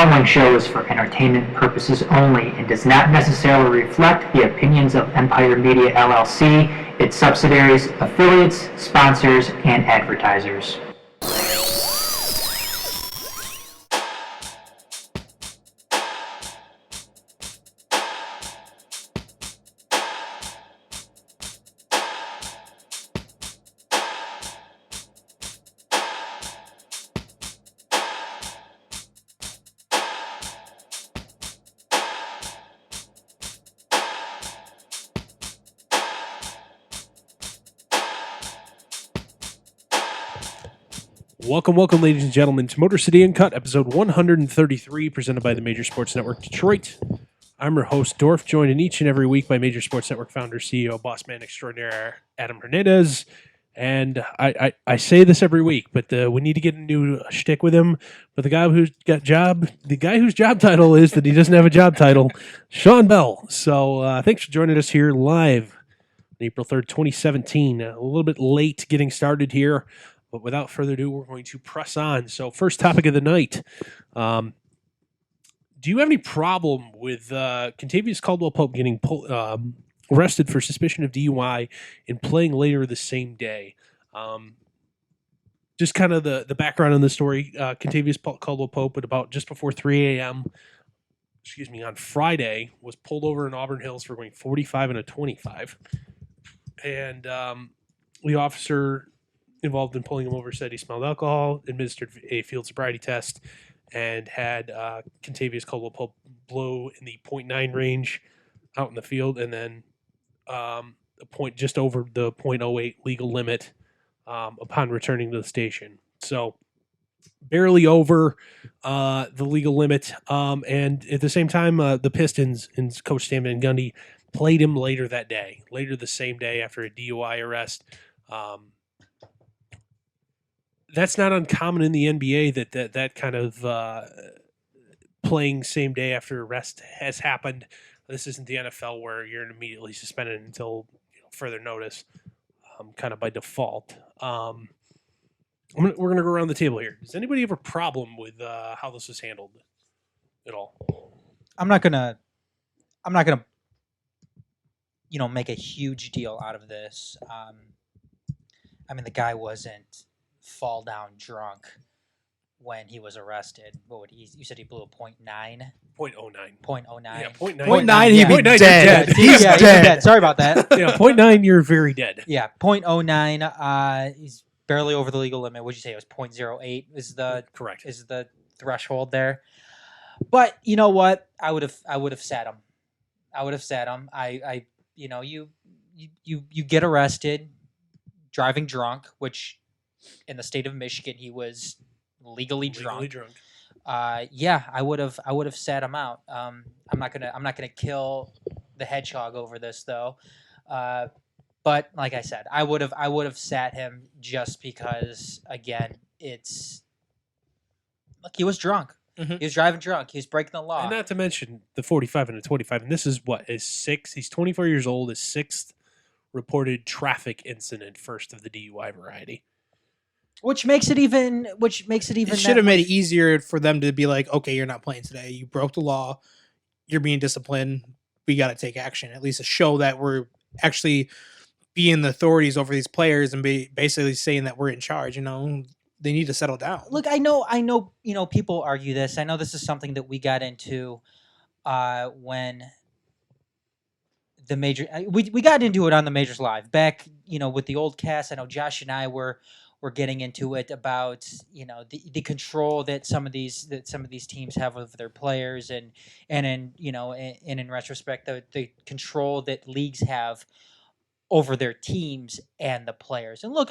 following show is for entertainment purposes only and does not necessarily reflect the opinions of Empire Media LLC, its subsidiaries, affiliates, sponsors, and advertisers. Welcome, ladies and gentlemen, to Motor City Uncut, episode 133, presented by the Major Sports Network Detroit. I'm your host, Dorf, joined in each and every week by Major Sports Network founder, CEO, boss man extraordinaire, Adam Hernandez. And I say this every week, but we need to get a new shtick with him. But the guy whose job title is that he doesn't have a job title, Shawn Bell. So thanks for joining us here live on April 3rd, 2017. A little bit late getting started here. But without further ado, we're going to press on. So first topic of the night. Do you have any problem with Kentavious Caldwell-Pope getting arrested for suspicion of DUI and playing later the same day? Just kind of the background on the story. Kentavious Caldwell-Pope at about just before 3 a.m., on Friday, was pulled over in Auburn Hills for going 45 and a 25. And the officer involved in pulling him over said he smelled alcohol, administered a field sobriety test, and had Kentavious Caldwell-Pope blow in the .9 range out in the field, and then a point just over the .08 legal limit upon returning to the station. So barely over the legal limit. And at the same time, the Pistons and Coach Stan Van Gundy played him later the same day after a DUI arrest. That's not uncommon in the NBA that kind of playing same day after arrest has happened. This isn't the NFL where you're immediately suspended until further notice, kind of by default. We're going to go around the table here. Does anybody have a problem with how this was handled at all? I'm not gonna make a huge deal out of this. The guy wasn't fall down drunk when he was arrested. What would you said he blew a .9? .09. Yeah, .9, he'd be dead. He's dead. Sorry about that. Yeah, .9, you're very dead. Yeah, .09. He's barely over the legal limit. What'd you say? It was .08 is the correct is the threshold there. But you know what? I would have sat him. You get arrested driving drunk, which in the state of Michigan he was legally drunk. I would have sat him out. I'm not gonna kill the hedgehog over this though. But like I said, I would have sat him just because again he was drunk. Mm-hmm. He was driving drunk. He was breaking the law. And not to mention the 45 and the 25. And this is his sixth. He's 24 years old. His sixth reported traffic incident, first of the DUI variety. Which makes it even. It should have made it easier for them to be like, okay, you're not playing today. You broke the law. You're being disciplined. We got to take action. At least to show that we're actually being the authorities over these players and be basically saying that we're in charge. They need to settle down. Look, I know. People argue this. I know this is something that we got into when the major. We got into it on the Majors Live back. With the old cast. I know Josh and I were getting into it about the control that some of these teams have over their players and in retrospect the control that leagues have over their teams and the players. And look,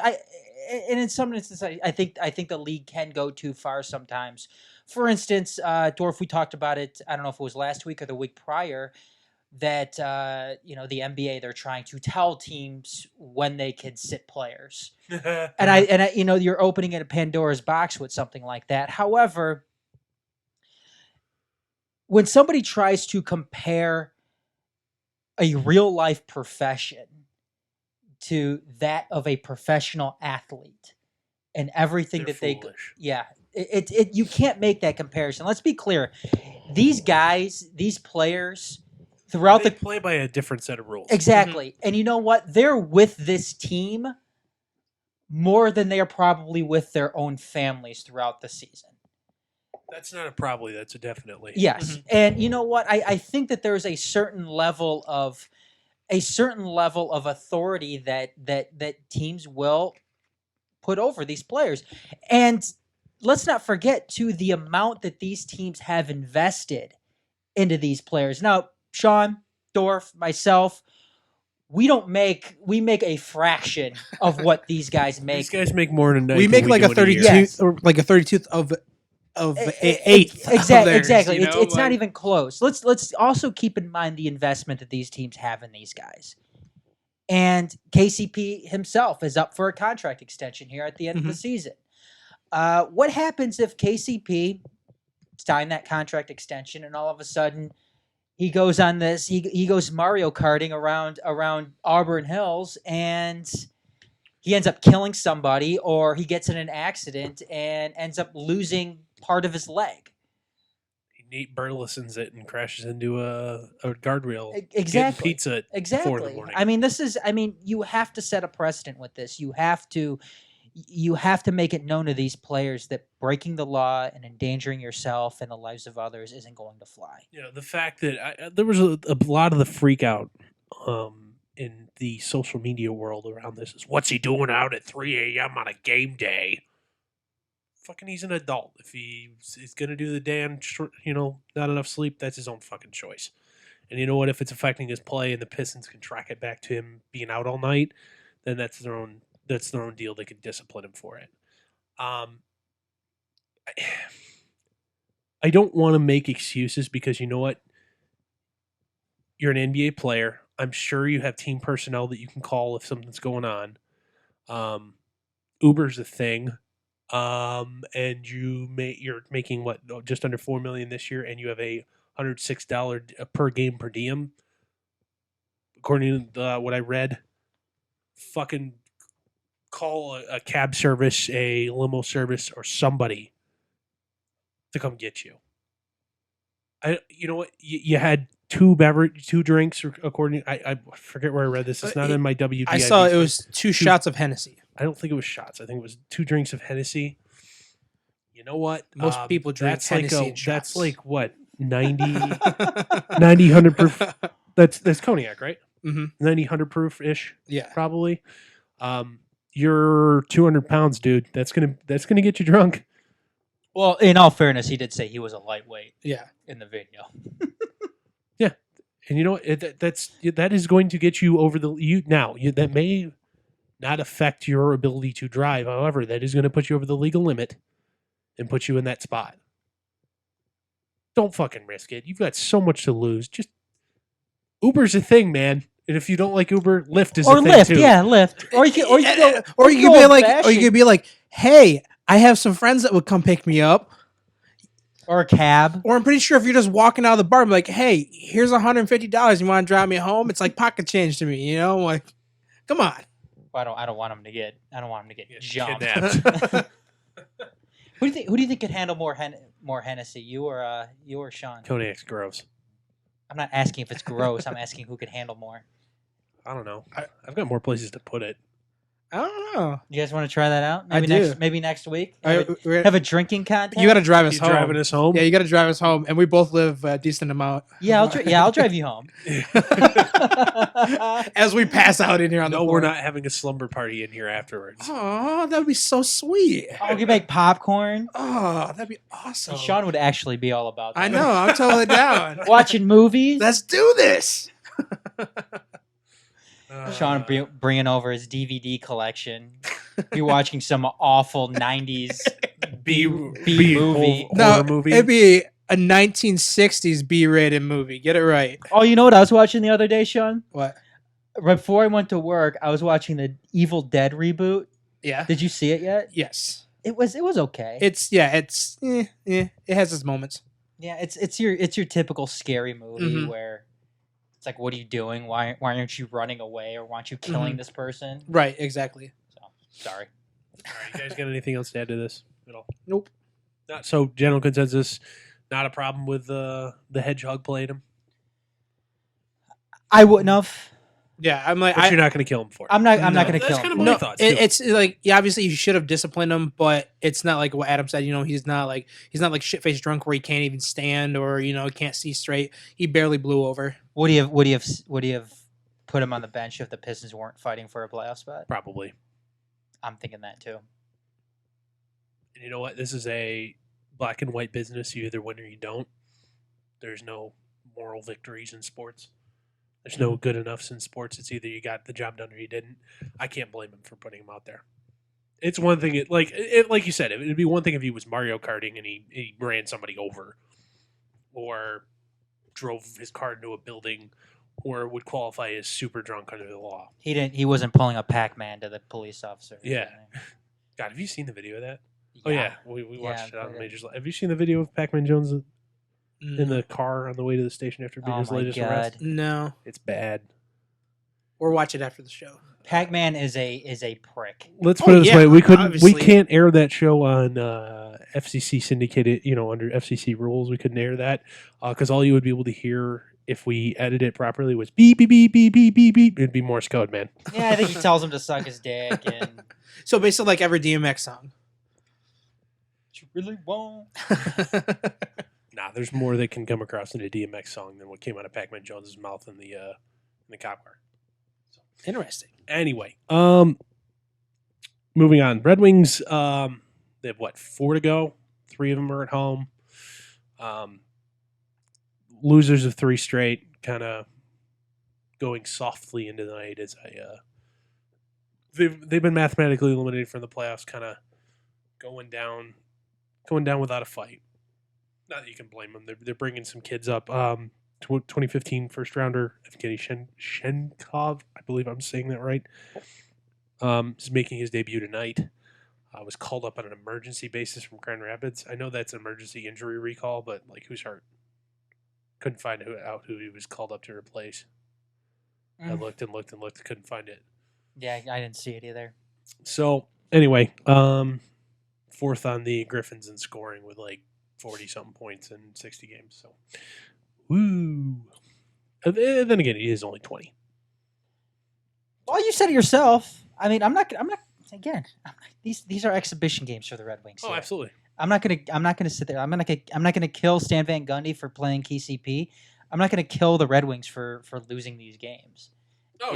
in some instances, I think the league can go too far sometimes. For instance, Dorf, we talked about it. I don't know if it was last week or the week prior. That the NBA, they're trying to tell teams when they can sit players, and I you're opening a Pandora's box with something like that. However, when somebody tries to compare a real life profession to that of a professional athlete, and everything They're that foolish. You can't make that comparison. Let's be clear. These guys, these players, throughout They the play by a different set of rules. exactly, and you know what? They're with this team more than they are probably with their own families throughout the season. That's not a probably. That's a definitely. Yes, and you know what? I think that there's a certain level of authority that teams will put over these players, and let's not forget too the amount that these teams have invested into these players. Now, Shawn, Dorf, myself, we make a fraction of what these guys make. These guys make more than we make like a 32 Yes. or like a 32th of eighth. Exactly. You know? It's not even close. Let's also keep in mind the investment that these teams have in these guys. And KCP himself is up for a contract extension here at the end of the season. What happens if KCP signed that contract extension and all of a sudden he goes on this he goes Mario Karting around Auburn Hills and he ends up killing somebody, or he gets in an accident and ends up losing part of his leg? Nate Burleson's it and crashes into a guardrail. Exactly. Getting pizza at 4 Exactly. in the morning. I mean, you have to set a precedent with this. You have to make it known to these players that breaking the law and endangering yourself and the lives of others isn't going to fly. You know, the fact that there was a lot of the freak out in the social media world around this is, what's he doing out at 3 a.m. on a game day? Fucking, he's an adult. If he's going to do the damn, not enough sleep, that's his own fucking choice. And you know what? If it's affecting his play and the Pistons can track it back to him being out all night, then that's their own deal. They can discipline him for it. I don't want to make excuses because you know what? You're an NBA player. I'm sure you have team personnel that you can call if something's going on. Uber's a thing. And you're making what, just under $4 million this year, and you have a $106 per game per diem. According to what I read, fucking call a cab service, a limo service, or somebody to come get you. You know what? You had two drinks, according. I forget where I read this. It's not in my WD. I saw it was two shots of Hennessy. I don't think it was shots. I think it was 2 drinks of Hennessy. You know what? Most people drink that's Hennessy like and shots. That's like what, 90, 100 proof. That's cognac, right? Mm-hmm. 90, 100 proof ish. Yeah, probably. You're 200 pounds, dude. That's gonna get you drunk. Well, in all fairness, he did say he was a lightweight. Yeah, in the video. Yeah, and you know what? That is going to get you over that may not affect your ability to drive. However, that is going to put you over the legal limit and put you in that spot. Don't fucking risk it. You've got so much to lose. Just Uber's a thing, man. And if you don't like Uber, Lyft is a thing Lyft, too. yeah, Lyft. Or you could be like, hey, I have some friends that would come pick me up. Or a cab. Or I'm pretty sure if you're just walking out of the bar, I'm like, hey, here's $150. You want to drive me home? It's like pocket change to me, you know? I'm like, come on. Well, I don't want him to get jumped. Kidnapped. Who do you think could handle more Hennessy? You or Shawn? Cognac's gross. I'm not asking if it's gross. I'm asking who could handle more. I don't know. I've got more places to put it. I don't know. You guys want to try that out? Maybe next week. Have a drinking contest. You got to drive us home. Driving us home? Yeah, you got to drive us home, and we both live a decent amount. Yeah, I'll drive you home. As we pass out in here on the floor. We're not having a slumber party in here afterwards. Oh, that would be so sweet. Oh, we make popcorn. Oh, that'd be awesome. Shawn would actually be all about that. I know. I'm totally down. Watching movies. Let's do this. Shawn bringing over his DVD collection. Be watching some awful 90s B movie. No, movie. it'd be a 1960s B-rated movie. Get it right. Oh, you know what I was watching the other day, Shawn? What? Before I went to work, I was watching the Evil Dead reboot. Yeah. Did you see it yet? Yes. It was okay. It has its moments. Yeah, it's your typical scary movie where it's like, what are you doing? Why aren't you running away, or why aren't you killing this person? Right, exactly. So sorry. All right, you guys got anything else to add to this at all? Nope. So general consensus, not a problem with the hedgehog playing him. I wouldn't have. Yeah, I'm like, But you're not going to kill him for it. I'm not going to That's kill kind him. of my thoughts. Too. It's like, yeah, obviously you should have disciplined him, but it's not like what Adam said. He's not like shit-faced drunk where he can't even stand or can't see straight. He barely blew over. Would he have put him on the bench if the Pistons weren't fighting for a playoff spot? Probably. I'm thinking that too. And you know what? This is a black and white business. You either win or you don't. There's no moral victories in sports. There's no good enoughs in sports. It's either you got the job done or you didn't. I can't blame him for putting him out there. It's one thing, like you said, it would be one thing if he was Mario Karting and he ran somebody over or drove his car into a building or would qualify as super drunk under the law. He wasn't pulling a Pac-Man to the police officer. Yeah. God, have you seen the video of that? Oh, yeah. We watched it on the Majors. Have you seen the video of Pac-Man Jones in the car on the way to the station after being his latest arrest? No. It's bad. Or watch it after the show. Pac-Man is a prick. Let's put it this way: we obviously. can't air that show on FCC syndicated. Under FCC rules, we couldn't air that because all you would be able to hear if we edit it properly was beep beep beep beep beep beep beep. It'd be Morse code, man. Yeah, I think he tells him to suck his dick and. So basically, like every DMX song. You really won't. Nah, there's more that can come across in a DMX song than what came out of Pac-Man Jones's mouth in the cop car. So, interesting. Anyway, moving on. Red Wings, they have 4 to go. 3 of them are at home. Losers of 3 straight, kind of going softly into the night as they've been mathematically eliminated from the playoffs, kind of going down without a fight. Not that you can blame them. They're bringing some kids up. 2015 first rounder Evgeny Shenkov, I believe I'm saying that right, is making his debut tonight. Was called up on an emergency basis from Grand Rapids. I know that's an emergency injury recall, but who's hurt? Couldn't find out who he was called up to replace. I looked and looked and looked, couldn't find it. Yeah, I didn't see it either. So anyway, 4th on the Griffins in scoring with 40-something points in 60 games. So, woo. And then again, he is only 20. Well, you said it yourself. I mean, I'm not. Again, these are exhibition games for the Red Wings. Oh, here. absolutely. I'm not gonna sit there. I'm not gonna kill Stan Van Gundy for playing KCP. I'm not gonna kill the Red Wings for losing these games. Oh,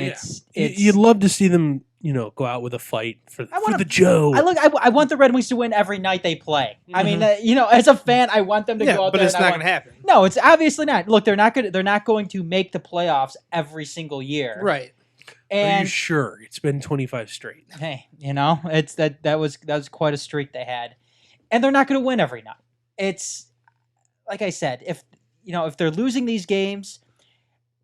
you'd love to see them, go out with a fight for the Joe. I want the Red Wings to win every night they play. Mm-hmm. I mean, as a fan, I want them to go out but there. It's not going to happen. No, it's obviously not. Look, they're not going to make the playoffs every single year. Right. And are you sure? It's been 25 straight. Hey, it's that was quite a streak they had, and they're not going to win every night. It's like I said, if they're losing these games.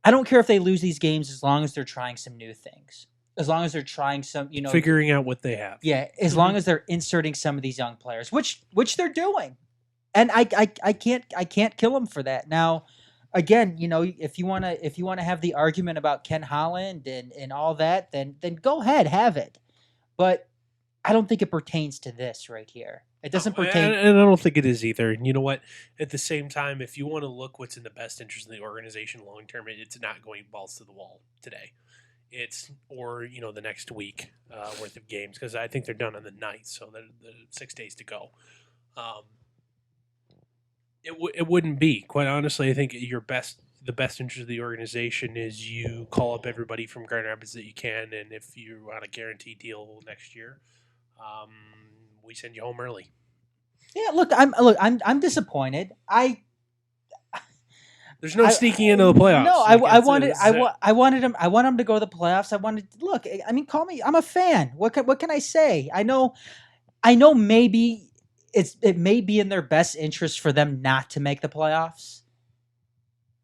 I don't care if they lose these games as long as they're trying some new things. As long as they're trying some, figuring out what they have. Yeah, as long as they're inserting some of these young players, which they're doing, and I can't kill them for that. Now, again, if you wanna have the argument about Ken Holland and all that, then go ahead, have it. But I don't think it pertains to this right here. It doesn't pertain. And I don't think it is either. And you know what? At the same time, if you want to look what's in the best interest of the organization long term, it's not going balls to the wall today. Or the next week worth of games, because I think they're done on the 9th, so the 6 days to go. It wouldn't be, quite honestly. I think the best interest of the organization is you call up everybody from Grand Rapids that you can, and if you're on a guaranteed deal next year, we send you home early. Yeah, I'm disappointed. There's no sneaking into the playoffs. No, I wanted him to go to the playoffs. Call me. I'm a fan. What can I say? I know maybe it may be in their best interest for them not to make the playoffs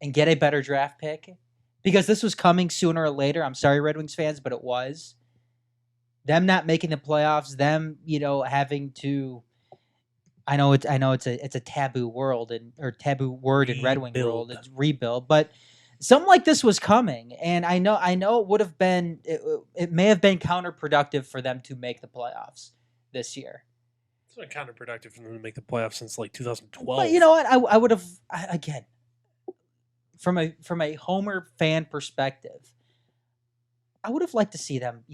and get a better draft pick, because this was coming sooner or later. I'm sorry, Red Wings fans, but it was. Them not making the playoffs, them, having to. I know it's a taboo world or taboo word in Red Wing world. It's rebuild, but something like this was coming, and I know it would have been. It may have been counterproductive for them to make the playoffs this year. It's been counterproductive for them to make the playoffs since like 2012. But you know what? I would have again from a Homer fan perspective, I would have liked to see them,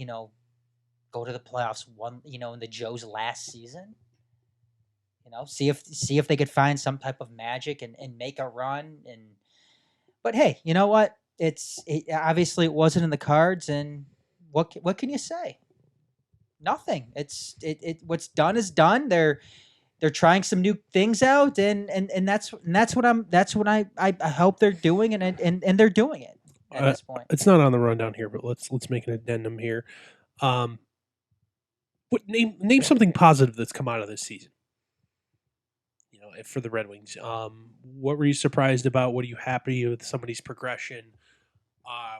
go to the playoffs in the Joe's last season. See if they could find some type of magic and make a run. But hey, you know what? Obviously it wasn't in the cards, and what can you say? Nothing. What's done is done. They're trying some new things out, and that's what I hope they're doing, and they're doing it at this point. It's not on the rundown here, but let's make an addendum here. Name something positive that's come out of this season. For the Red Wings, what were you surprised about? What are you happy with somebody's progression?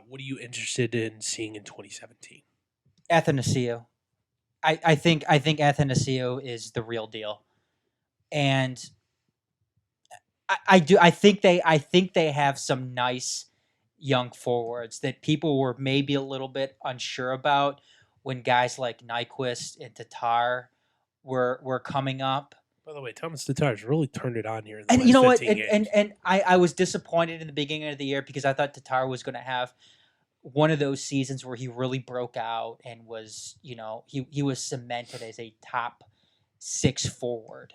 What are you interested in seeing in 2017? Athanasiou. I think Athanasiou is the real deal, and I think they have some nice young forwards that people were maybe a little bit unsure about when guys like Nyquist and Tatar were coming up. By the way, Thomas Tatar's really turned it on here. In the And last you know what? 15 games. And I was disappointed in the beginning of the year because I thought Tatar was going to have one of those seasons where he really broke out and was, he was cemented as a top 6 forward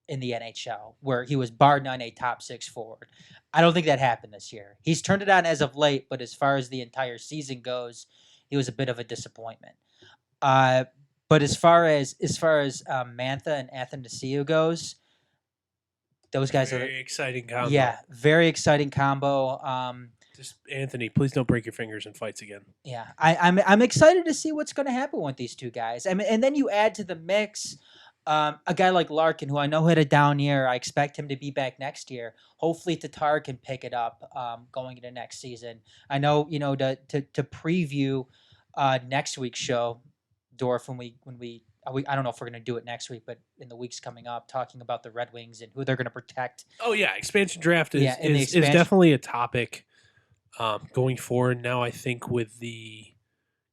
in the NHL, where he was bar none a top 6 forward. I don't think that happened this year. He's turned it on as of late, but as far as the entire season goes, he was a bit of a disappointment. But as far as Mantha and Athanasiou goes, those guys very exciting combo. Yeah, very exciting combo. Just Anthony, please don't break your fingers in fights again. Yeah, I'm excited to see what's going to happen with these two guys. I mean, and then you add to the mix a guy like Larkin, who I know had a down year. I expect him to be back next year. Hopefully, Tatar can pick it up going into next season. I know, to preview next week's show, Dorf, when we I don't know if we're going to do it next week, but in the weeks coming up, talking about the Red Wings and who they're going to protect. Oh yeah, expansion draft is definitely a topic going forward. Now I think with the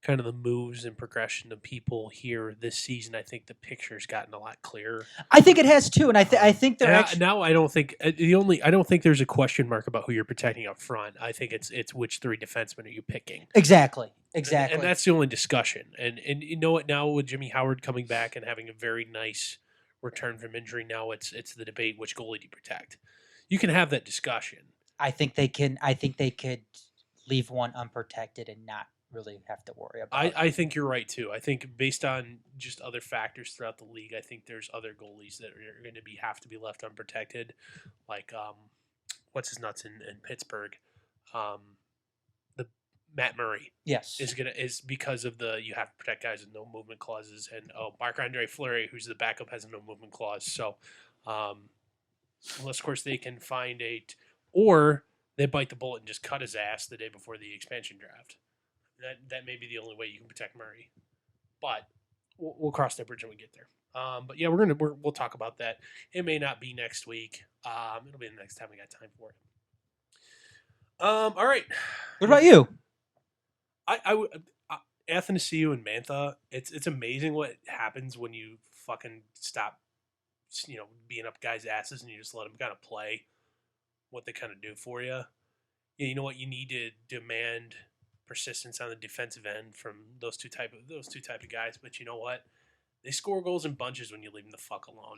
kind of the moves and progression of people here this season, I think the picture's gotten a lot clearer. I think it has too, and I think they're now I don't think I don't think there's a question mark about who you're protecting up front. I think it's which 3 defensemen are you picking. Exactly. And that's the only discussion. And you know what? Now with Jimmy Howard coming back and having a very nice return from injury, now it's the debate: which goalie do you protect? You can have that discussion. I think they could leave one unprotected and not really have to worry about it. I think you're right too. I think based on just other factors throughout the league, I think there's other goalies that are going to have to be left unprotected, like what's his nuts in Pittsburgh. Matt Murray, yes, is because of you have to protect guys with no movement clauses, and Marc-Andre Fleury, who's the backup, has a no movement clause. So, unless of course they can find or they bite the bullet and just cut his ass the day before the expansion draft. That may be the only way you can protect Murray, but we'll cross that bridge when we get there. But yeah, we'll talk about that. It may not be next week. It'll be the next time we got time for it. All right. What about you? Athanasiou and Mantha, it's amazing what happens when you fucking stop, being up guys' asses and you just let them kind of play what they kind of do for you. Yeah, you know what? You need to demand persistence on the defensive end from those two type of guys. But you know what? They score goals in bunches when you leave them the fuck alone.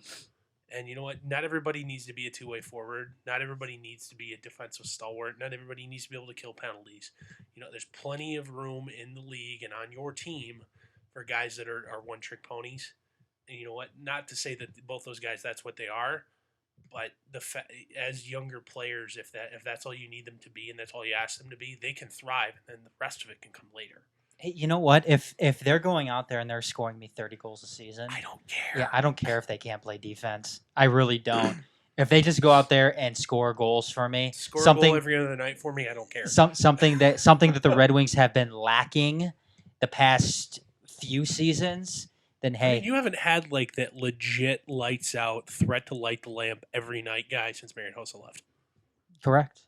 And you know what? Not everybody needs to be a two-way forward. Not everybody needs to be a defensive stalwart. Not everybody needs to be able to kill penalties. There's plenty of room in the league and on your team for guys that are one-trick ponies. And you know what? Not to say that both those guys, that's what they are, but as younger players, if that's all you need them to be and that's all you ask them to be, they can thrive, and then the rest of it can come later. Hey, you know what? If they're going out there and they're scoring me 30 goals a season, I don't care. Yeah, I don't care if they can't play defense. I really don't. If they just go out there and score goals for me, a goal every other night for me, I don't care. Something that the Red Wings have been lacking the past few seasons, then hey. You haven't had like that legit lights out threat to light the lamp every night guy since Marian Hossa left. Correct.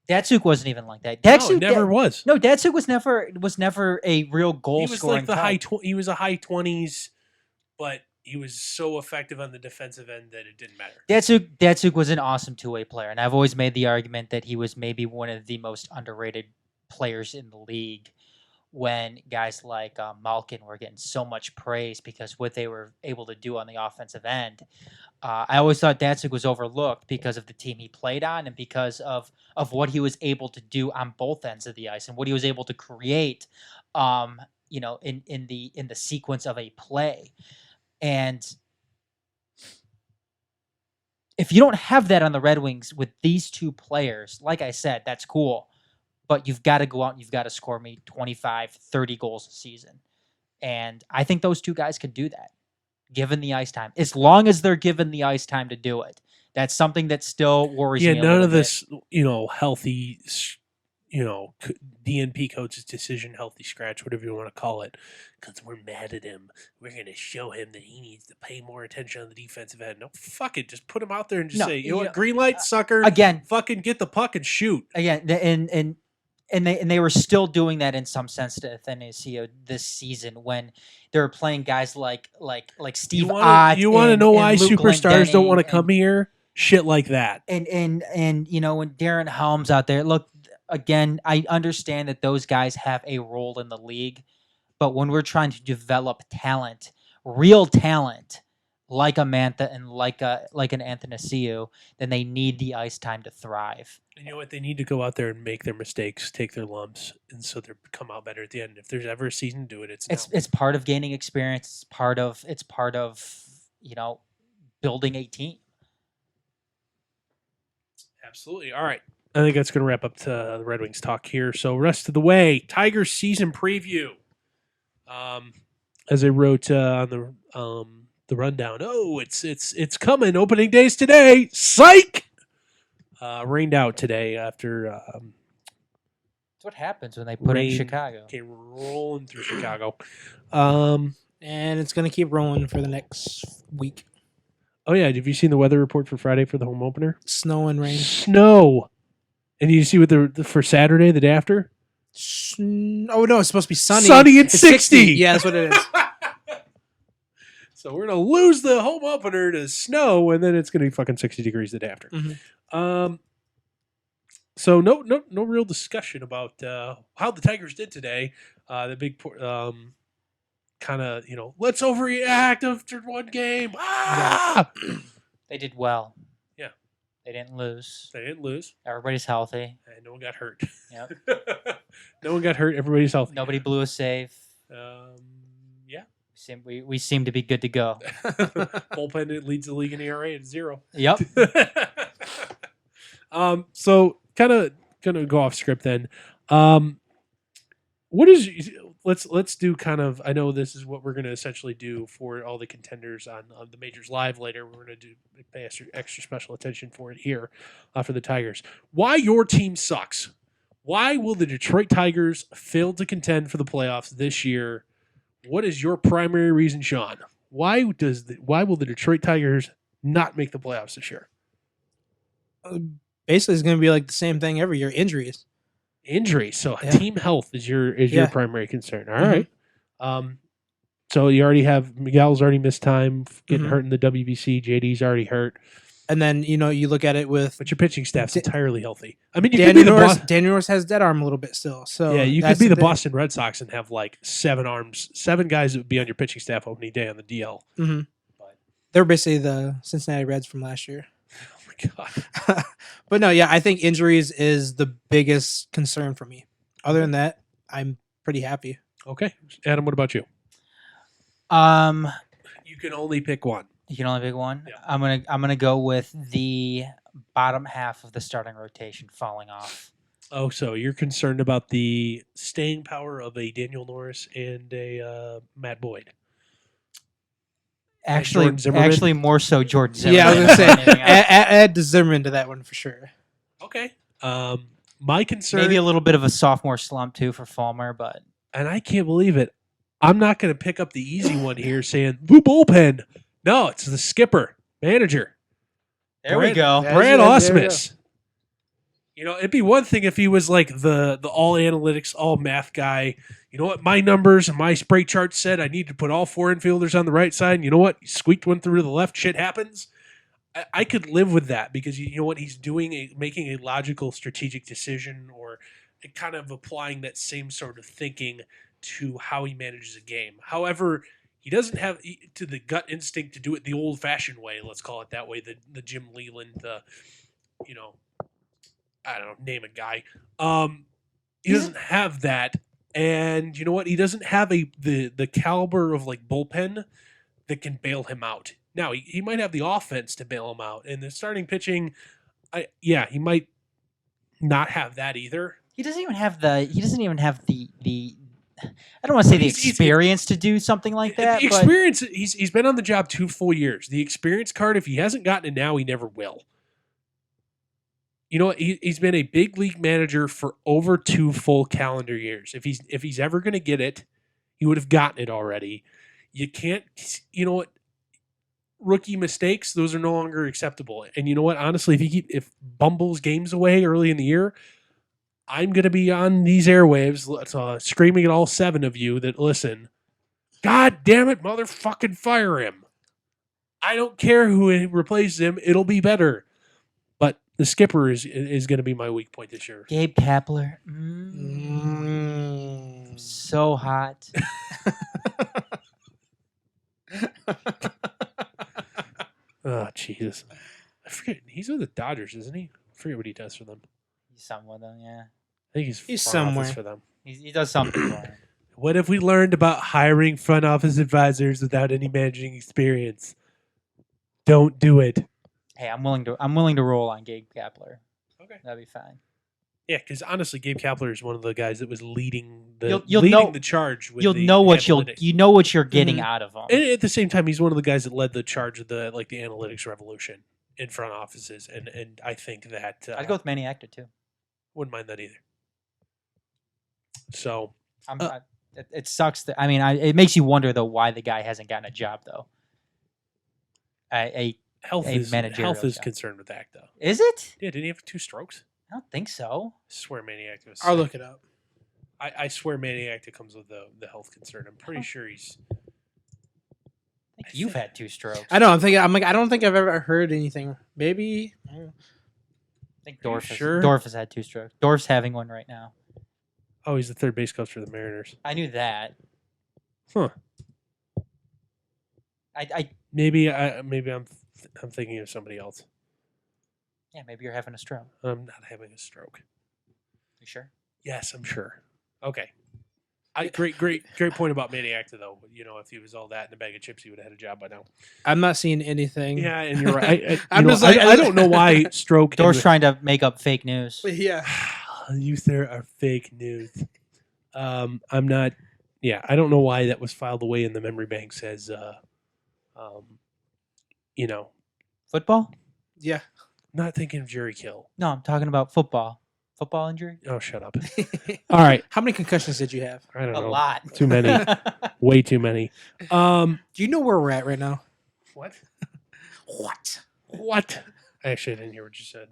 Datsyuk wasn't even like that. Datsyuk never was. No, Datsyuk was never a real goal scoring. He was like he was a high 20s, but he was so effective on the defensive end that it didn't matter. Datsyuk was an awesome two-way player, and I've always made the argument that he was maybe one of the most underrated players in the league when guys like Malkin were getting so much praise because what they were able to do on the offensive end. I always thought Datsyuk was overlooked because of the team he played on and because of what he was able to do on both ends of the ice and what he was able to create, in the sequence of a play. And if you don't have that on the Red Wings with these two players, like I said, that's cool. But you've got to go out and you've got to score me 25, 30 goals a season. And I think those two guys could do that, given the ice time. As long as they're given the ice time to do it. That's something that still worries me a little none of bit. this, healthy, DNP coach's decision, healthy scratch, whatever you want to call it, because we're mad at him. We're going to show him that he needs to pay more attention on the defensive end. No, fuck it. Just put him out there and just say, what, green light, sucker. Again, fucking get the puck and shoot. Again, and they were still doing that in some sense to Athanasio this season when they were playing guys like Steve Ott. You want to know why Luke superstars don't Glendening want to come here? Shit like that. And when Darren Helm's out there, look, again, I understand that those guys have a role in the league, but when we're trying to develop talent, real talent, like a Mantha and like an Athanasiou, then they need the ice time to thrive. And you know what? They need to go out there and make their mistakes, take their lumps, and so they come out better at the end. If there's ever a season to do it, it's now. It's part of gaining experience. It's part of building a team. Absolutely. All right. I think that's going to wrap up to the Red Wings talk here. So rest of the way, Tigers season preview. As I wrote on the rundown, it's coming. Opening day's today. Psych. Rained out today after. That's what happens when they put it in Chicago. Came rolling through Chicago. And it's going to keep rolling for the next week. Oh yeah, have you seen the weather report for Friday for the home opener? Snow and rain. Snow. And you see what for Saturday, the day after? Oh no, it's supposed to be sunny. Sunny and 60. Yeah, that's what it is. So we're gonna lose the home opener to snow, and then it's gonna be fucking 60 degrees the day after. Mm-hmm. So no real discussion about how the Tigers did today. The big kind of let's overreact after one game. Ah! They did well. Yeah, they didn't lose. Everybody's healthy. And no one got hurt. Yep. No one got hurt. Everybody's healthy. Nobody blew a save. Yeah. We seem to be good to go. Bullpen leads the league in ERA at 0. Yep. So kind of gonna go off script then. What is let's do kind of. I know this is what we're gonna essentially do for all the contenders on the Majors Live later. We're gonna pay extra special attention for it here for the Tigers. Why your team sucks? Why will the Detroit Tigers fail to contend for the playoffs this year? What is your primary reason, Shawn? Why will the Detroit Tigers not make the playoffs this year? Basically, it's going to be like the same thing every year. Injuries. So team health is your primary concern. All right. So you already have Miguel's already missed time getting hurt in the WBC. JD's already hurt. And then you look at it with, but your pitching staff's entirely healthy. I mean, Daniel Norris has dead arm a little bit still. So yeah, you could be the Boston Red Sox and have like 7 guys that would be on your pitching staff opening day on the DL. Mm-hmm. But they're basically the Cincinnati Reds from last year. Oh my god. But no, yeah, I think injuries is the biggest concern for me. Other than that, I'm pretty happy. Okay, Adam, what about you? You can only pick one. You can only pick one. Yeah. I'm gonna go with the bottom half of the starting rotation falling off. Oh, so you're concerned about the staying power of a Daniel Norris and a Matt Boyd? Actually, more so Jordan Zimmerman. Yeah, I was gonna say add the Zimmerman to that one for sure. Okay. My concern, maybe a little bit of a sophomore slump too for Fulmer, but and I can't believe it. I'm not going to pick up the easy one here, saying the bullpen. No, it's the skipper, manager. There we go. Brad Ausmus. It'd be one thing if he was like the all analytics, all math guy. You know what? My numbers and my spray chart said I need to put all 4 infielders on the right side. And you know what? He squeaked one through to the left. Shit happens. I could live with that because you know what he's doing, making a logical, strategic decision, or kind of applying that same sort of thinking to how he manages a game. However, he doesn't have to the gut instinct to do it the old-fashioned way. Let's call it that way. The Jim Leyland, I don't know, name a guy. He doesn't have that, and you know what? He doesn't have the caliber of like bullpen that can bail him out. Now he might have the offense to bail him out, and the starting pitching, he might not have that either. He doesn't even have the. I don't want to say the experience to do something like that. The experience. He's been on the job 2 full years. The experience card, if he hasn't gotten it now, he never will. You know, he's been a big league manager for over 2 full calendar years. If he's ever going to get it, he would have gotten it already. You can't. You know what? Rookie mistakes, those are no longer acceptable. And you know what? Honestly, if Bumble's games away early in the year, I'm going to be on these airwaves screaming at all 7 of you that listen. God damn it, motherfucking fire him. I don't care who replaces him. It'll be better. But the skipper is going to be my weak point this year. Gabe Kapler. So hot. Oh, Jesus. I forget. He's with the Dodgers, isn't he? I forget what he does for them. He's somewhere with them, yeah. I think he's front somewhere office for them. He does something for him. What have we learned about hiring front office advisors without any managing experience? Don't do it. Hey, I'm willing to roll on Gabe Kapler. Okay. That'd be fine. Yeah, because honestly, Gabe Kapler is one of the guys that was leading the charge. With you know what you're getting out of him. And at the same time, he's one of the guys that led the charge of the analytics revolution in front offices, and I think that I'd go with Manny Actor too. Wouldn't mind that either. So it sucks that it makes you wonder though why the guy hasn't gotten a job though. Health is concerned with that though. Is it? Yeah, didn't he have 2 strokes? I don't think so. I swear Maniac was. I'll look it up. I swear Maniac comes with the health concern. I'm pretty sure he's. I think you've had 2 strokes. I know. I don't think I've ever heard anything. Maybe. I think Dorf has had 2 strokes. Dorf's having one right now. Oh, he's the third base coach for the Mariners. I knew that. Huh. Maybe I'm thinking of somebody else. Yeah, maybe you're having a stroke. I'm not having a stroke. You sure? Yes, I'm sure. Okay. Great point about Maniac, though. You know, if he was all that in a bag of chips, he would have had a job by now. I'm not seeing anything. Yeah, and you're right. I don't know why stroke. Dorf's trying to make up fake news. Yeah. Youth there are fake news. I'm not. Yeah, I don't know why that was filed away in the memory banks as, Football? Yeah. Not thinking of jury kill. No, I'm talking about football. Football injury? Oh, shut up. All right. How many concussions did you have? I don't know. A lot. Too many. Way too many. Do you know where we're at right now? What? What? Actually, I didn't hear what you said.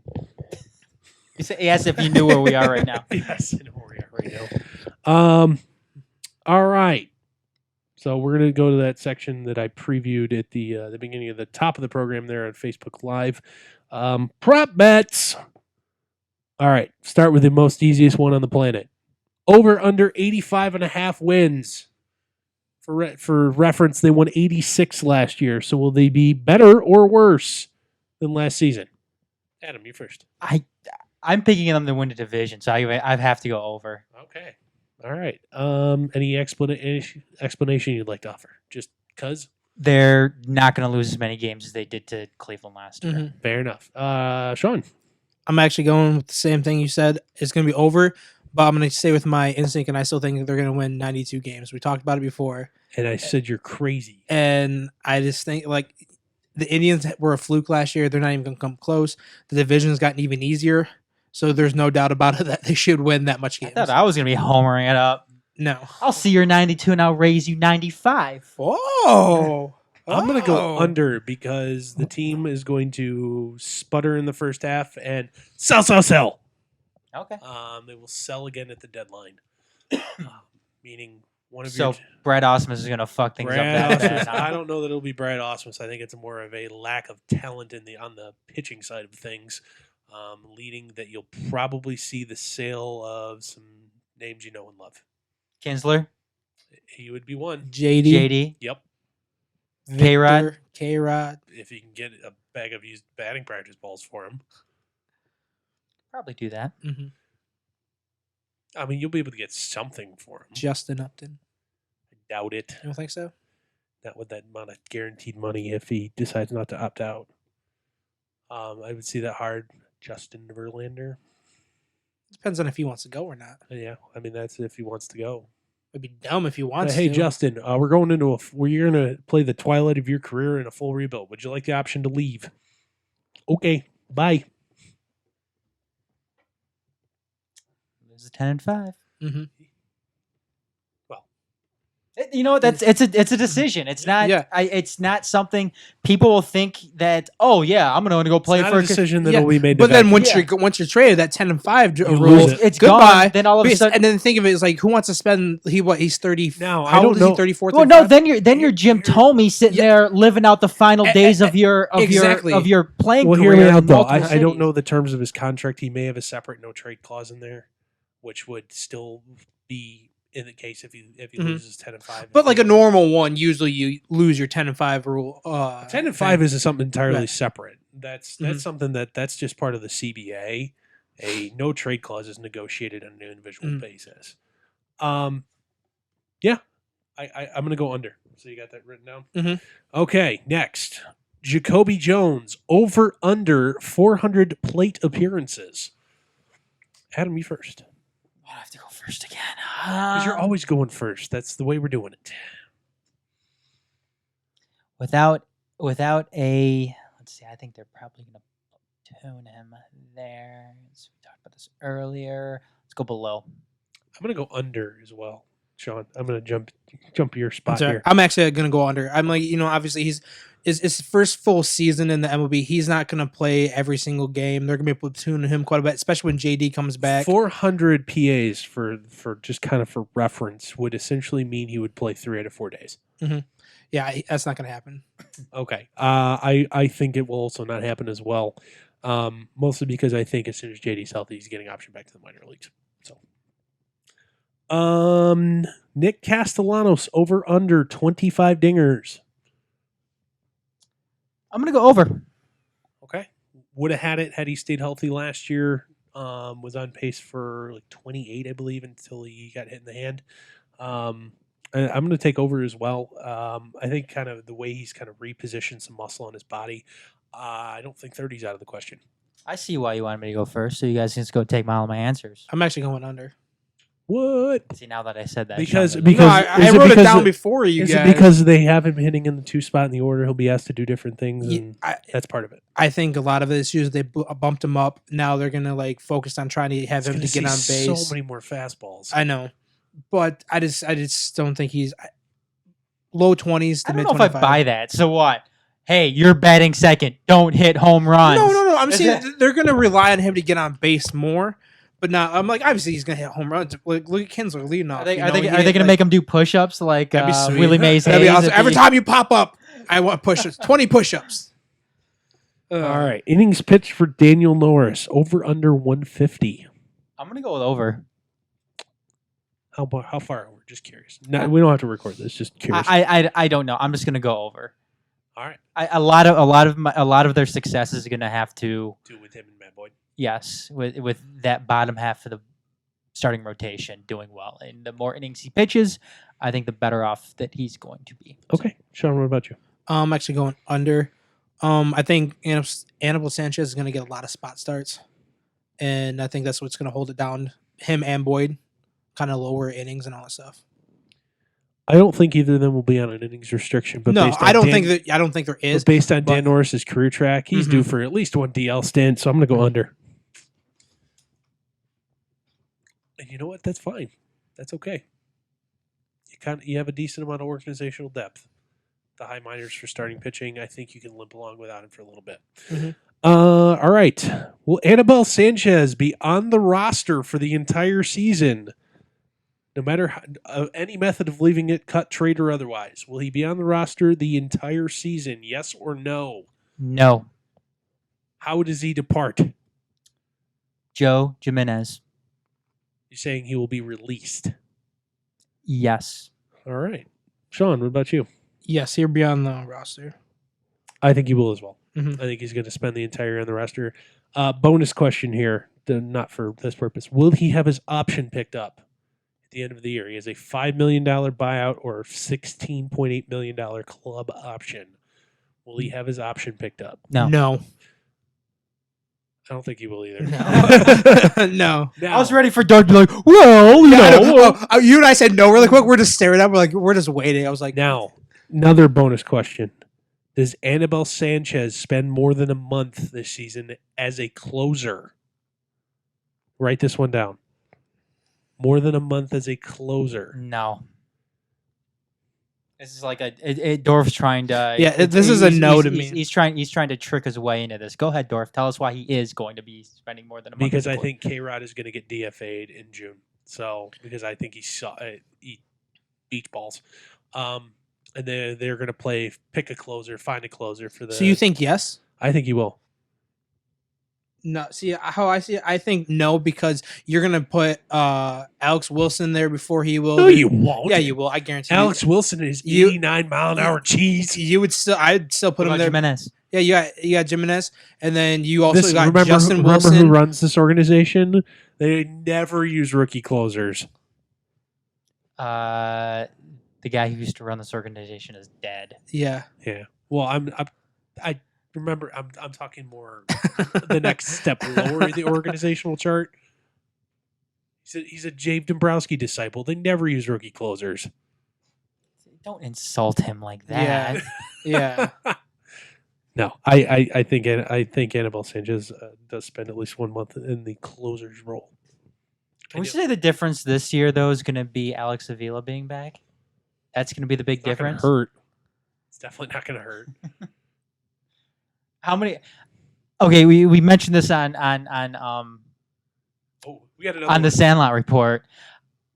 He asked if you knew where we are right now. Yes, I know where we are right now. All right. So we're going to go to that section that I previewed at the beginning of the top of the program there on Facebook Live. Prop bets. All right. Start with the most easiest one on the planet. Over under 85.5 wins. For reference, they won 86 last year. So will they be better or worse than last season? Adam, you first. I'm picking them to win the division, so I have to go over. Okay. All right. Any explanation you'd like to offer? Just because? They're not going to lose as many games as they did to Cleveland last year. Mm-hmm. Fair enough. Shawn? I'm actually going with the same thing you said. It's going to be over, but I'm going to stay with my instinct, and I still think they're going to win 92 games. We talked about it before. And I said you're crazy. And I just think, the Indians were a fluke last year. They're not even going to come close. The division's gotten even easier. So there's no doubt about it that they should win that much games. I thought I was going to be homering it up. No. I'll see your 92 and I'll raise you 95. Whoa. I'm going to go under because the team is going to sputter in the first half and sell. Okay. They will sell again at the deadline, meaning one of So your. Brad Osmus is going to fuck things Brad up that Osmus, bad. I don't know that it'll be Brad Osmus. I think it's more of a lack of talent on the pitching side of things, leading that you'll probably see the sale of some names you know and love. Kinsler, He would be one. JD, Yep. K-Rod. K-Rod. If you can get a bag of used batting practice balls for him. Probably do that. Mm-hmm. I mean, you'll be able to get something for him. Justin Upton. I doubt it. You don't think so? Not with that amount of guaranteed money if he decides not to opt out. I would see that hard. Justin Verlander. Depends on if he wants to go or not. Yeah, I mean, that's if he wants to go. It'd be dumb if he wants Hey, to. Justin, we're going into you're going to play the twilight of your career in a full rebuild. Would you like the option to leave? Okay, bye. There's a 10-5. Mm-hmm. You know what? It's a decision. It's not. Yeah. It's not something people will think that. Oh yeah, I'm going to go play It's not for a decision that Yeah, will be made. But then once once you're traded, that 10-5 You rule, lose it. It's goodbye. gone. Then all of a sudden, and then think of it as like, who wants to spend? He's 30. Now, I how don't old is know- he? 34. well, no. 35? Then you're Jim Here- Thome sitting there living out the final days of your exactly. of your playing well, career. hear me out in though. multiple I don't cities. know the terms of his contract. He may have a separate no trade clause in there, which would still be in the case if he Mhm. loses 10-5. But like a normal one, usually you lose your 10-5 rule. 10-5 is something entirely Right. separate. That's Mhm. something that's just part of the CBA. A no trade clause is negotiated on an individual Mhm. basis. Yeah, I'm going to go under. So you got that written down. Mhm. Okay, next, Jacoby Jones over under 400 plate appearances. Adam, you first. I have to go first again. Because you're always going first. That's the way we're doing it. without a. Let's see. I think they're probably going to tune him there. So we talked about this earlier. Let's go below. I'm going to go under as well. Sean, I'm going to jump your spot here. I'm actually going to go under. I'm like, obviously he's his first full season in the MLB. He's not going to play every single game. They're going to be platooning him quite a bit, especially when JD comes back. 400 PAs for just kind of for reference would essentially mean he would play 3 out of 4 days. Mm-hmm. Yeah, that's not going to happen. Okay. I think it will also not happen as well. Mostly because I think as soon as JD's healthy, he's getting option back to the minor leagues. So, Nick Castellanos over under 25 dingers. I'm going to go over. Okay. Would have had it had he stayed healthy last year. Was on pace for like 28, I believe, until he got hit in the hand. I'm going to take over as well. I think kind of the way he's kind of repositioned some muscle on his body, I don't think 30's out of the question. I see why you wanted me to go first, so you guys can just go take all my answers. I'm actually going under. What? See, now that I said that, Because Sean, because No, I is it wrote it because down of- before you Is guys. it because they have him hitting in the 2 spot in the order? He'll be asked to do different things, and that's part of it. I think a lot of it is just they bumped him up. Now they're going to like focus on trying to have him to get on base. So many more fastballs. I know, but I just don't think he's low 20s to I don't mid know 25. if I buy that. So what? Hey, you're batting second. Don't hit home runs. No. I'm Is saying that- they're going to rely on him to get on base more. But now I'm like, obviously he's going to hit home runs. Look at Kinsler leading off. Are they you know, he going hit, to like- make him do push-ups like That'd be sweet. Willie Mays That'd be Hayes awesome. at Every the- time you pop up, I want push-ups. 20 push-ups. All right. Innings pitched for Daniel Norris over under 150. I'm going to go with over. How far over? Just curious. No, we don't have to record this. Just curious. I don't know. I'm just going to go over. All right. A lot of their success is going to have to Do with him and Matt Boyd. yes with that bottom half of the starting rotation doing well, and the more innings he pitches, I think the better off that he's going to be. Okay. Sean, what about you? I'm actually going under. I think Anibal Sanchez is going to get a lot of spot starts, and I think that's what's going to hold it down. Him and Boyd, kind of lower innings and all that stuff. I don't think either of them will be on an innings restriction. But No, based on I don't Dan- think there is. But based on but- Dan Norris's career track, he's due for at least one DL stint. So I'm going to go under. And you know what? That's fine. That's okay. You have a decent amount of organizational depth. The high minors for starting pitching, I think you can limp along without him for a little bit. Mhm. All right. Will Anibal Sanchez be on the roster for the entire season? No matter any method of leaving it, cut, trade, or otherwise. Will he be on the roster the entire season? Yes or no? No. How does he depart? Joe Jimenez. You're saying he will be released. Yes. All right. Shawn, what about you? Yes, he'll be on the roster. I think he will as well. Mhm. I think he's going to spend the entire year on the roster. Bonus question here, not for this purpose. Will he have his option picked up at the end of the year? He has a $5 million buyout or $16.8 million club option. Will he have his option picked up? No. No. I don't think he will either. No. I was ready for Doug to be like, well, you know. You and I said no really quick. We're just staring at him. We're just waiting. I was like, Now, another bonus question. Does Anibal Sanchez spend more than a month this season as a closer? Write this one down. More than a month as a closer. No. This is like Dorf's trying to. Yeah, this is a no to me. He's trying to trick his way into this. Go ahead, Dorf. Tell us why he is going to be spending more than a month. Because I think K-Rod is going to get DFA'd in June. So, because I think he eat beach balls. And they're going to pick a closer, find a closer for the. So you think yes? I think he will. No, see how I see it. I think no, because you're gonna put Alex Wilson there before he will. No, you won't. Yeah, you will. I guarantee. Alex Wilson is 89-mile-an-hour cheese. You would still. I'd still put him there. Jimenez. Yeah, you got Jimenez, and then you also got remember, Justin Wilson. Remember who runs this organization? They never use rookie closers. The guy who used to run this organization is dead. Yeah. Yeah. Well, I remember. I'm talking more the next step lower in the organizational chart. He's a Jave Dombrowski disciple. They never use rookie closers. Don't insult him like that. Yeah. No, I think Anibal Sanchez does spend at least 1 month in the closer's role. Can we say the difference this year though is going to be Alex Avila being back? That's going to be the big difference. Hurt. It's definitely not going to hurt. How many? Okay, we mentioned this on we got another on the Sandlot report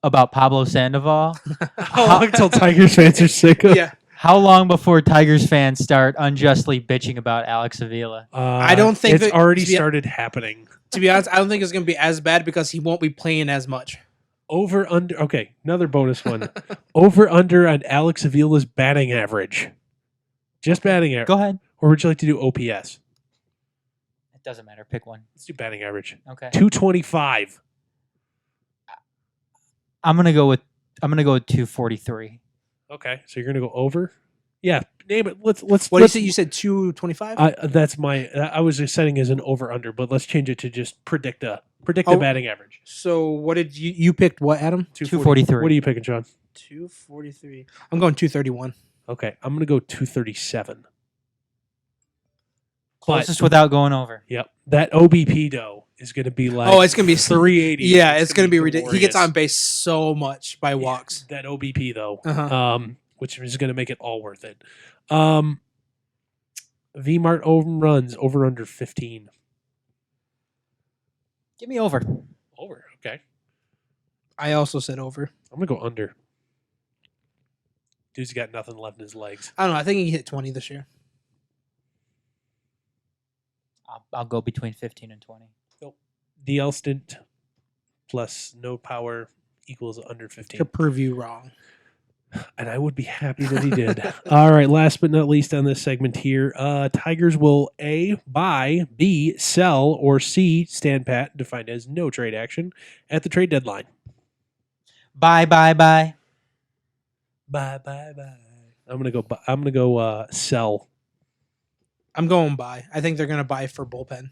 about Pablo Sandoval. How long until Tigers fans are sick of? Yeah. How long before Tigers fans start unjustly bitching about Alex Avila? I don't think it's already started happening. To be honest, I don't think it's going to be as bad because he won't be playing as much. Over under. Okay, another bonus one. Over under on Alex Avila's batting average. Just batting average. Go ahead. Or would you like to do OPS? It doesn't matter. Pick one. Let's do batting average. Okay. 225. I'm gonna go with 243. Okay, so you're gonna go over. Yeah, name it. Let's. What did you say? You said 225. That's my. I was just setting as an over under, but let's change it to just predict the batting average. So what did you picked? What, Adam? 243. What are you picking, John? 243. I'm going 231. Okay, I'm gonna go 237. Closest without going over. Yep, that OBP though is gonna be like. Oh, it's gonna be 380. Yeah, it's gonna be ridiculous. He gets glorious. on base so much by walks. That OBP though, Uh-huh. which is gonna make it all worth it. V-Mart home runs over under 15. Give me over. Over. Okay, I also said over. I'm gonna go under. Dude's got nothing left in his legs. I don't know. I think he hit 20 this year. I'll go between 15 and 20. DL stint plus no power equals under 15. To prove you wrong. And I would be happy that he did. All right, last but not least on this segment here, Tigers will A, buy, B, sell, or C, stand pat, defined as no trade action, at the trade deadline. Bye. Bye. I'm gonna go sell. I'm going buy. I think they're going to buy for bullpen.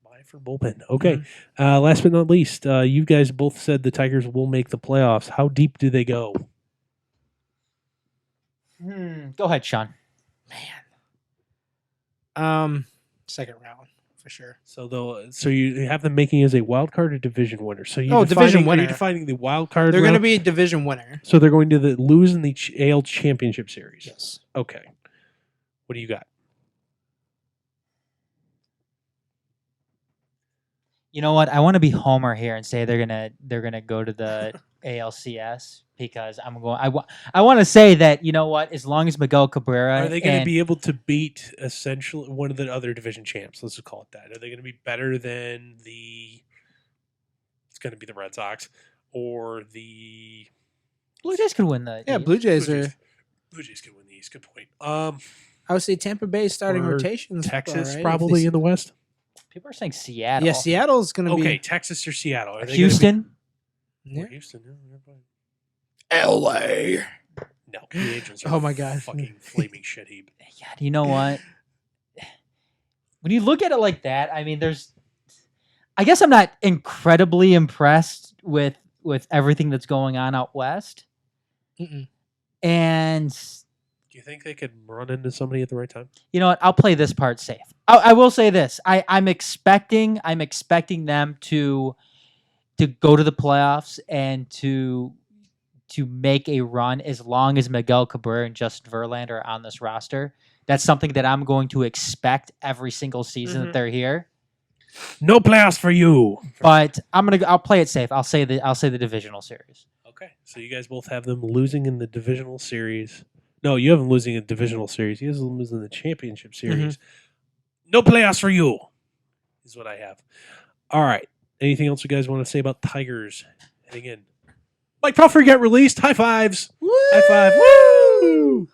Buy for bullpen. Okay. Last but not least, you guys both said the Tigers will make the playoffs. How deep do they go? Go ahead, Shawn. Second round for sure. So you have them making as a wild card or division winner. So division winner. Are you defining the wild card? They're going to be a division winner. So they're going to lose in the AL Championship Series. Yes. Okay. What do you got? You know what? I want to be Homer here and say they're gonna go to the ALCS because I want to say that, you know what? As long as Miguel Cabrera Are they going to be able to beat essentially one of the other division champs? Let's just call it that. Are they going to be better than the? It's going to be the Red Sox or the Blue Jays could win the Blue Jays Blue are. Jays. Blue Jays could win the East. Good point. I would say Tampa Bay starting Or rotations. Texas all right, probably in the West. People are saying Seattle. Yeah, Seattle's going to be. Okay, Texas or Seattle. Are they Houston. Or Houston. No, never mind. L.A. No, the Angels are Oh my God. fucking flaming shit heap. Yeah, you know what? When you look at it like that, I mean, I guess I'm not incredibly impressed with everything that's going on out west. Mm-mm. And Do you think they could run into somebody at the right time? you know what? I'll play this part safe. I will say this. I'm expecting them to go to the playoffs and to make a run as long as Miguel Cabrera and Justin Verlander are on this roster. That's something that I'm going to expect every single season that they're here. No playoffs for you. But I'll play it safe. I'll say the divisional series. Okay, so you guys both have them losing in the divisional series. No, you have them losing in the divisional series. You have them losing in the championship series. No playoffs for you is what I have. All right. Anything else you guys want to say about Tigers heading in? Mike Puffer get released. High fives. Woo! High five. Woo!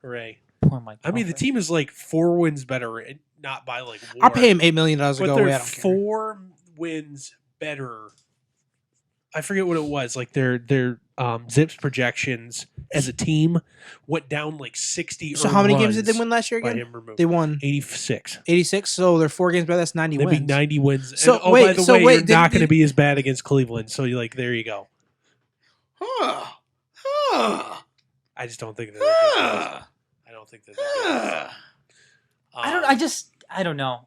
Hooray. Poor Mike. I mean, the Puffer. team is like 4 wins better, and not by like war. I'll pay him $8 million to But go they're away. I don't care. 4 wins better. I forget what it was. Like their Zips projections as a team went down like 60. So how many games did they win last year by again? him removed? They won 86. 86, so they're 4 games better. That's 90 They'd wins. be 90 wins. So, And, oh, wait, by the so way, wait, you're did- not going to did- be as bad against Cleveland. So you're like, there you go. I just don't think that. I don't think that. I don't know.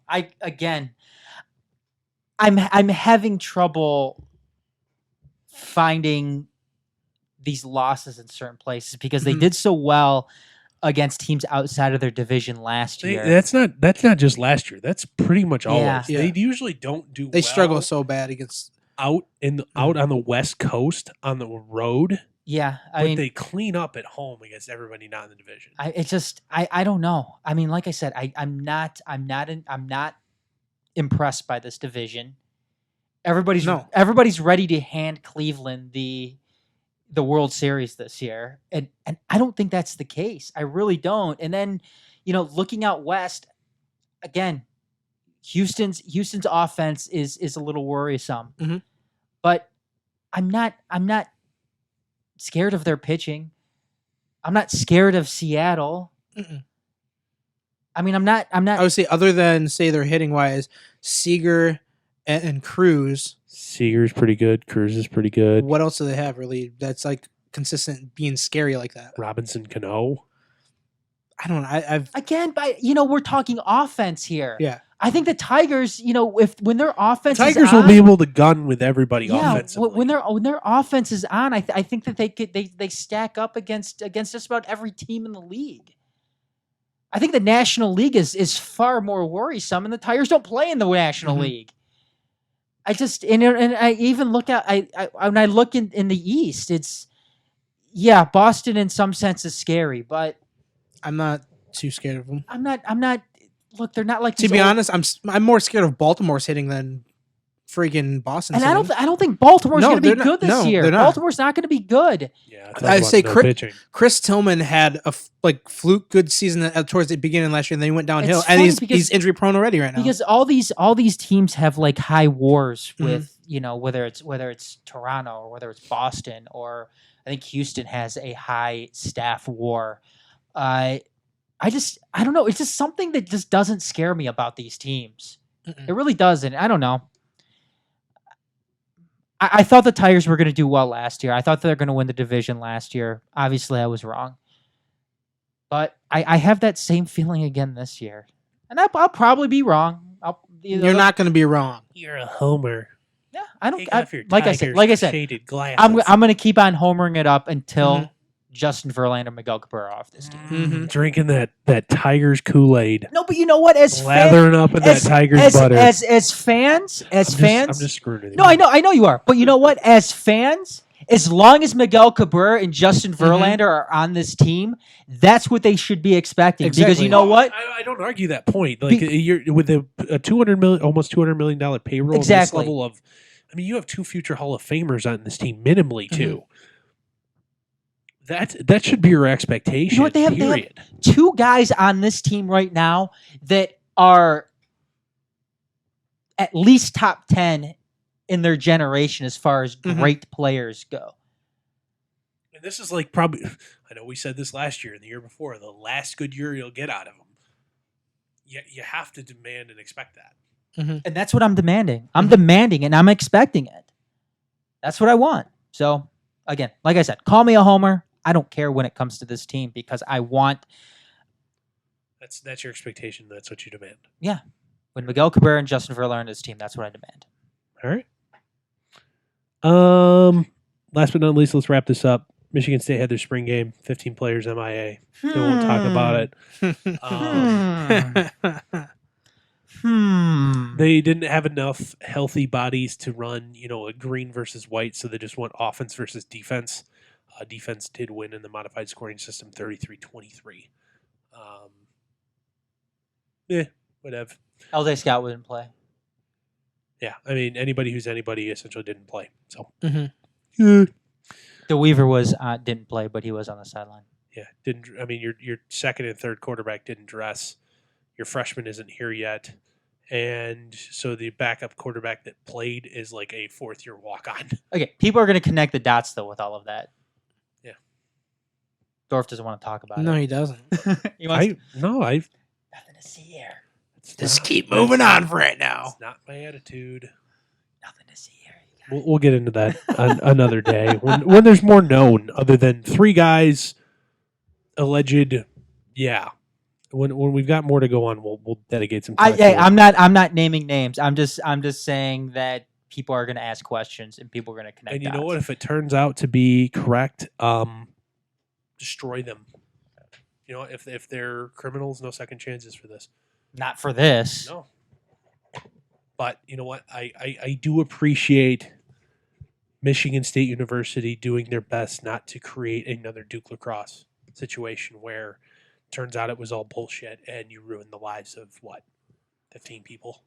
I'm having trouble finding these losses in certain places because they did so well against teams outside of their division last year. That's not just last year. That's pretty much always. Yeah. They usually don't do. They well struggle so bad against. out on the West Coast on the road. Yeah, I But mean, they clean up at home against everybody not in the division. I don't know. I mean, like I said, I'm not impressed by this division. Everybody's ready to hand Cleveland the World Series this year, and I don't think that's the case. I really don't. And then, looking out west, again, Houston's offense is a little worrisome, Mhm. but I'm not scared of their pitching. I'm not scared of Seattle. Mm-mm. I mean, I'm not. I would say, other than say their hitting wise, Seager and Cruz. Seager's pretty good. Cruz is pretty good. What else do they have really that's like consistent being scary like that? Robinson Cano. I don't know. I've Again, but we're talking offense here. yeah. I think the Tigers, when their offense Tigers is will on, be able to gun with everybody yeah, offensively. when their offense is on, I think that they stack up against just about every team in the league. I think the National League is far more worrisome, and the Tigers don't play in the National League. I just and I even look at when I look in the East, it's Boston in some sense is scary, but I'm not too scared of them. I'm not. Look, they're not like To be honest, I'm more scared of Baltimore's hitting than freaking Boston's And hitting. I don't think Baltimore's No, going to be they're good not. this No, year. they're not. Baltimore's not going to be good. Yeah, I'd say pitching. Chris Tillman had a fluke good season towards the beginning last year, and then he went downhill, It's and funny he's because- injury prone already right now. Because all these teams have like high wars with whether it's Toronto or whether it's Boston, or I think Houston has a high staff war. I don't know. It's just something that just doesn't scare me about these teams. It really doesn't. I don't know. I thought the Tigers were going to do well last year. I thought they were going to win the division last year. Obviously, I was wrong. But I have that same feeling again this year. And I'll probably be wrong. You're not going to be wrong. You're a homer. Yeah, I don't. Take off your like I said, shaded glasses. I'm going to keep on homering it up until Justin Verlander, Miguel Cabrera off this team. Drinking that Tigers Kool-Aid. No, but you know what? As Lathering up in that Tigers butter. As fans, I'm just screwing with you. No, I know you are. But you know what? As fans, as long as Miguel Cabrera and Justin Verlander are on this team, that's what they should be expecting. Exactly. Because you know what? I don't argue that point. Like you're with a almost $200 million payroll. Exactly. This level of, I mean, you have 2 future Hall of Famers on this team, minimally too. That should be your expectation. You know what? They have 2 guys on this team right now that are at least top 10 in their generation as far as great players go. And this is like probably, I know we said this last year and the year before, the last good year you'll get out of them. You have to demand and expect that. And that's what I'm demanding. I'm demanding and I'm expecting it. That's what I want. So, again, like I said, call me a homer. I don't care when it comes to this team because I want... That's your expectation. That's what you demand. Yeah. When Miguel Cabrera and Justin Verlander on this team, that's what I demand. All right. Last but not least, let's wrap this up. Michigan State had their spring game. 15 players MIA. They won't talk about it. They didn't have enough healthy bodies to run, a green versus white, so they just went offense versus defense. Defense did win in the modified scoring system 33-23. Whatever. LJ Scott wouldn't play. Yeah, I mean, anybody who's anybody essentially didn't play. So, The Weaver didn't play, but he was on the sideline. Yeah, didn't. I mean, your second and third quarterback didn't dress. Your freshman isn't here yet, and so the backup quarterback that played is like a 4th-year walk-on. Okay, people are going to connect the dots though with all of that. Yeah, Dorf doesn't want to talk about it. No, he doesn't. I've nothing to see here. Just keep moving on for right now. It's not my attitude. Nothing to see here. We'll get into that another day when there's more known other than 3 guys alleged. Yeah, when we've got more to go on, we'll dedicate some time. I'm not naming names. I'm just saying that people are going to ask questions and people are going to connect. And you dots. know what? If it turns out to be correct, destroy them. If they're criminals, no second chances for this. Not for this. No. But you know what? I do appreciate Michigan State University doing their best not to create another Duke lacrosse situation where it turns out it was all bullshit and you ruined the lives of 15 people.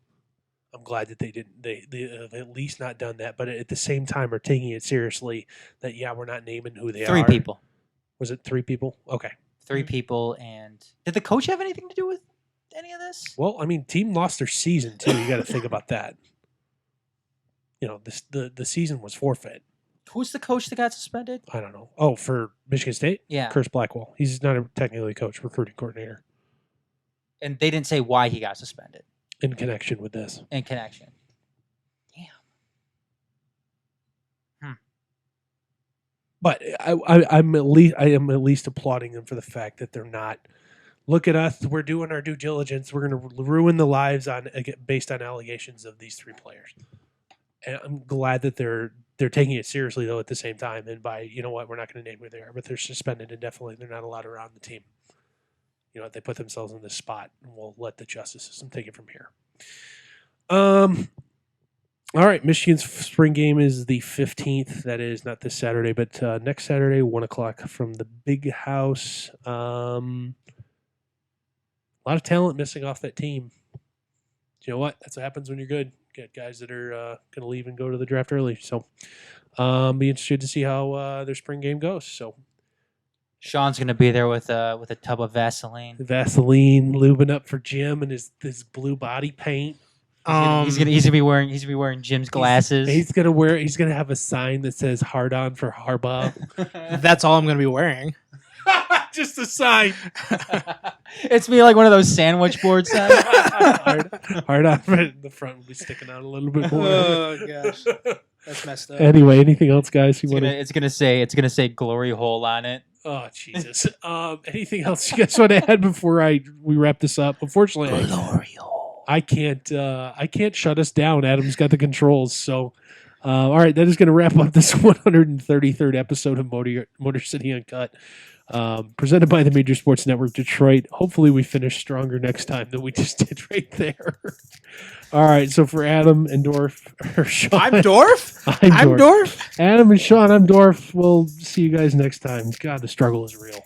I'm glad that they didn't. They have at least not done that, but at the same time are taking it seriously. That we're not naming who they are. 3 people. Was it 3 people? Okay. 3 people, and did the coach have anything to do with any of this? Well, I mean, team lost their season too. You got to think about that. The season was forfeit. Who's the coach that got suspended? I don't know. Oh, for Michigan State? Yeah. Curtis Blackwell. He's not technically a coach, recruiting coordinator. And they didn't say why he got suspended. In connection with this. In connection. Damn. But I am at least applauding them for the fact that they're not. Look at us. We're doing our due diligence. We're going to ruin the lives based on allegations of these 3 players. And I'm glad that they're taking it seriously though at the same time. And by we're not going to name who they are, but they're suspended indefinitely. They're not allowed around the team. They put themselves in this spot, and we'll let the justice system take it from here. All right, Michigan's spring game is the 15th. That is not this Saturday, but next Saturday, 1:00 from the Big House. A lot of talent missing off that team. You know what? That's what happens when you're good. Get guys that are going to leave and go to the draft early. So, be interested to see how their spring game goes. So. Sean's going to be there with a tub of Vaseline. Vaseline, lubing up for Jim and his blue body paint. He's gonna be wearing Jim's glasses. He's gonna have a sign that says "Hard on" for Harbaugh. That's all I'm gonna be wearing. Just a sign. It's me like one of those sandwich board signs. hard on. The front will be sticking out a little bit more. Oh gosh, that's messed up. Anyway, anything else, guys? It's gonna say "glory hole" on it. Oh Jesus! Anything else you guys want to add before we wrap this up? Unfortunately, glory hole. I can't shut us down. Adam's got the controls, so All right, that is going to wrap up this 133rd episode of Motor City Uncut, presented by the Major Sports Network Detroit. Hopefully we finish stronger next time than we just did right there. All right, so for Adam and Dorf, or Shawn, I'm Dorf? I'm Dorf. Adam and Shawn, I'm Dorf. We'll see you guys next time. God, the struggle is real.